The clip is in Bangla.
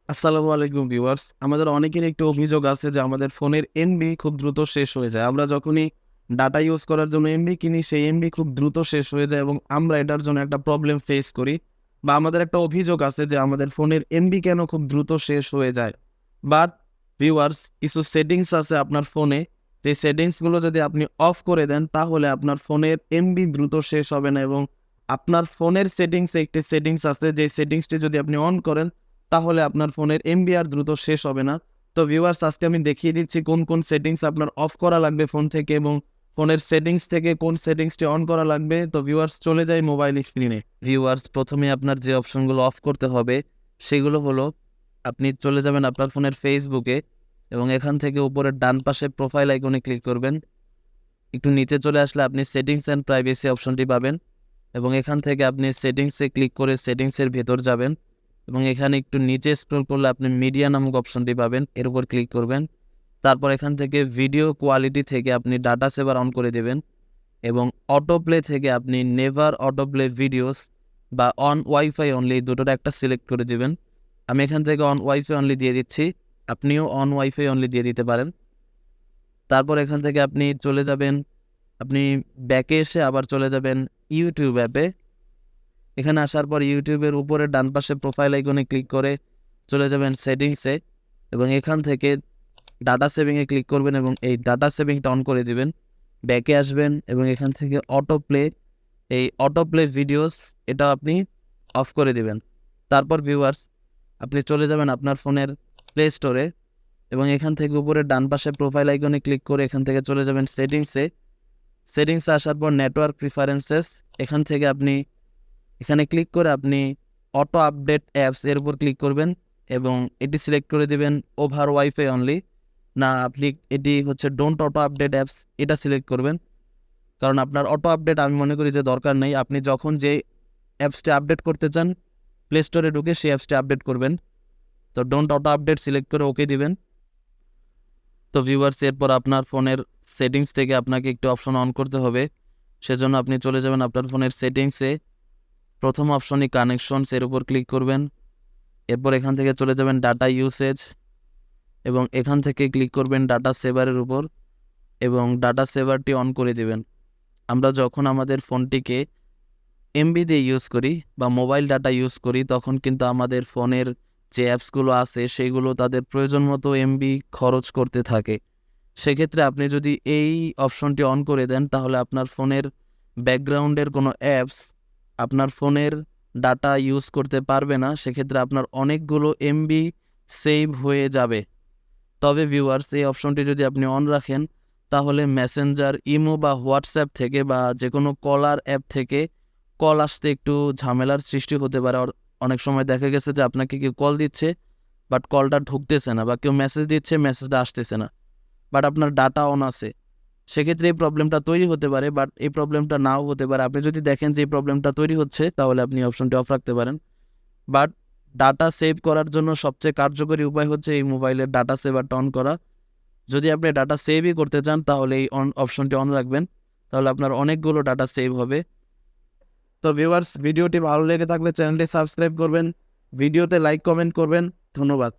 আসসালামু আলাইকুম ভিউয়ার্স। আমাদের অনেকের একটু অভিযোগ আছে যে আমাদের ফোনের এমবি খুব দ্রুত শেষ হয়ে যায়। আমরা যখনই ডাটা ইউজ করার জন্য এমবি কিনি, সেই এমবি খুব দ্রুত শেষ হয়ে যায় এবং আমরা এটার জন্য একটা প্রবলেম ফেস করি বা আমাদের একটা অভিযোগ আছে যে আমাদের ফোনের এমবি কেন খুব দ্রুত শেষ হয়ে যায়। বাট ভিউয়ার্স, কিছু সেটিংস আছে আপনার ফোনে, যে সেটিংসগুলো যদি আপনি অফ করে দেন তাহলে আপনার ফোনের এমবি দ্রুত শেষ হবে না এবং আপনার ফোনের সেটিংসে একটি সেটিংস আছে, যে সেটিংসটি যদি আপনি অন করেন তাহলে আপনার ফোনের এমবি আর দ্রুত শেষ হবে না। তো ভিউয়ার্স, আজকে আমি দেখিয়ে দিচ্ছি কোন কোন সেটিংস আপনার অফ করা লাগবে ফোন থেকে এবং ফোনের সেটিংস থেকে কোন সেটিংসটি অন করা লাগবে। তো ভিউয়ার্স, চলে যাই মোবাইল স্ক্রিনে। ভিউয়ার্স, প্রথমে আপনার যে অপশনগুলো অফ করতে হবে সেগুলো হলো, আপনি চলে যাবেন আপনার ফোনের ফেসবুকে এবং এখান থেকে উপরের ডান পাশে প্রোফাইল আইকনে ক্লিক করবেন। একটু নিচে চলে আসলে আপনি সেটিংস অ্যান্ড প্রাইভেসি অপশনটি পাবেন এবং এখান থেকে আপনি সেটিংসে ক্লিক করে সেটিংসের ভেতর যাবেন এবং এখানে একটু নিচে স্ক্রল করলে আপনি মিডিয়া নামক অপশনটি পাবেন, এর উপর ক্লিক করবেন। তারপর এখান থেকে ভিডিও কোয়ালিটি থেকে আপনি ডাটা সেভার অন করে দেবেন এবং অটো প্লে থেকে আপনি নেভার অটো প্লে ভিডিওস বা অন ওয়াইফাই অনলি, দুটোর একটা সিলেক্ট করে দেবেন। আমি এখান থেকে অন ওয়াইফাই অনলি দিয়ে দিচ্ছি, আপনিও অন ওয়াইফাই অনলি দিয়ে দিতে পারেন। তারপর এখান থেকে আপনি চলে যাবেন, আপনি ব্যাকে এসে আবার চলে যাবেন ইউটিউব অ্যাপে। এখানে আসার পর ইউটিউবের উপরে ডান পাশে প্রোফাইল আইকনে ক্লিক করে চলে যাবেন সেটিংসে এবং এখান থেকে ডাটা সেভিংয়ে ক্লিক করবেন এবং এই ডাটা সেভিংটা অন করে দিবেন। ব্যাকে আসবেন এবং এখান থেকে অটো প্লে ভিডিওস, এটা আপনি অফ করে দিবেন। তারপর ভিউয়ার্স, আপনি চলে যাবেন আপনার ফোনের প্লে স্টোরে এবং এখান থেকে উপরে ডান পাশে প্রোফাইল আইকনে ক্লিক করে এখান থেকে চলে যাবেন সেটিংসে আসার পর নেটওয়ার্ক প্রিফারেন্সেস, এখান থেকে আপনি এখানে ক্লিক করে আপনি অটো আপডেট অ্যাপস এর উপর ক্লিক করবেন এবং এটি সিলেক্ট করে দেবেন ওভার ওয়াইফাই অনলি। না, আপনি এটি হচ্ছে ডোন্ট অটো আপডেট অ্যাপস, এটা সিলেক্ট করবেন, কারণ আপনার অটো আপডেট আমি মনে করি যে দরকার নেই। আপনি যখন যে অ্যাপসটি আপডেট করতে চান প্লে স্টোরে ঢুকে সেই অ্যাপসটি আপডেট করবেন। তো ডোন্ট অটো আপডেট সিলেক্ট করে ওকে দিবেন। তো ভিউয়ার্স, এরপর আপনার ফোনের সেটিংস থেকে আপনাকে একটু অপশন অন করতে হবে, সেজন্য আপনি চলে যাবেন আপনার ফোনের সেটিংসে, প্রথম অপশনই কানেকশনস, এর উপর ক্লিক করবেন। এরপর এখান থেকে চলে যাবেন ডাটা ইউসেজ এবং এখান থেকে ক্লিক করবেন ডাটা সেভারের উপর এবং ডাটা সেভারটি অন করে দিবেন। আমরা যখন আমাদের ফোনটিকে এমবি দিয়ে ইউজ করি বা মোবাইল ডাটা ইউজ করি তখন কিন্তু আমাদের ফোনের যে অ্যাপসগুলো আছে সেগুলো তাদের প্রয়োজন মতো এমবি খরচ করতে থাকে। সেক্ষেত্রে আপনি যদি এই অপশনটি অন করে দেন তাহলে আপনার ফোনের ব্যাকগ্রাউন্ডের কোনো অ্যাপস আপনার ফোনের ডাটা ইউজ করতে পারবে না। সেক্ষেত্রে আপনার অনেকগুলো এমবি সেভ হয়ে যাবে। তবে ভিউয়ার্স, এই অপশনটি যদি আপনি অন রাখেন তাহলে মেসেঞ্জার, ইমো বা হোয়াটসঅ্যাপ থেকে বা যে কোনো কলার অ্যাপ থেকে কল আসতে একটু ঝামেলার সৃষ্টি হতে পারে। অনেক সময় দেখা গেছে যে আপনাকে কেউ কল দিচ্ছে বাট কলটা ঢুকতেছে না, বা কেউ মেসেজ দিচ্ছে মেসেজটা আসতেছে না, বাট আপনার ডাটা অন আছে। সেক্ষেত্রে এই প্রবলেমটা তৈরি হতে পারে, বাট এই প্রবলেমটা নাও হতে পারে। আপনি যদি দেখেন যে এই প্রবলেমটা তৈরি হচ্ছে তাহলে আপনি অপশনটি অফ রাখতে পারেন। বাট ডাটা সেভ করার জন্য সবচেয়ে কার্যকরী উপায় হচ্ছে এই মোবাইলের ডাটা সেভারটা অন করা। যদি আপনি ডাটা সেভই করতে চান তাহলে এই অপশনটি অন রাখবেন, তাহলে আপনার অনেকগুলো ডাটা সেভ হবে। তো ভিউয়ার্স, ভিডিওটি ভালো লেগে থাকলে চ্যানেলটি সাবস্ক্রাইব করবেন, ভিডিওতে লাইক কমেন্ট করবেন। ধন্যবাদ।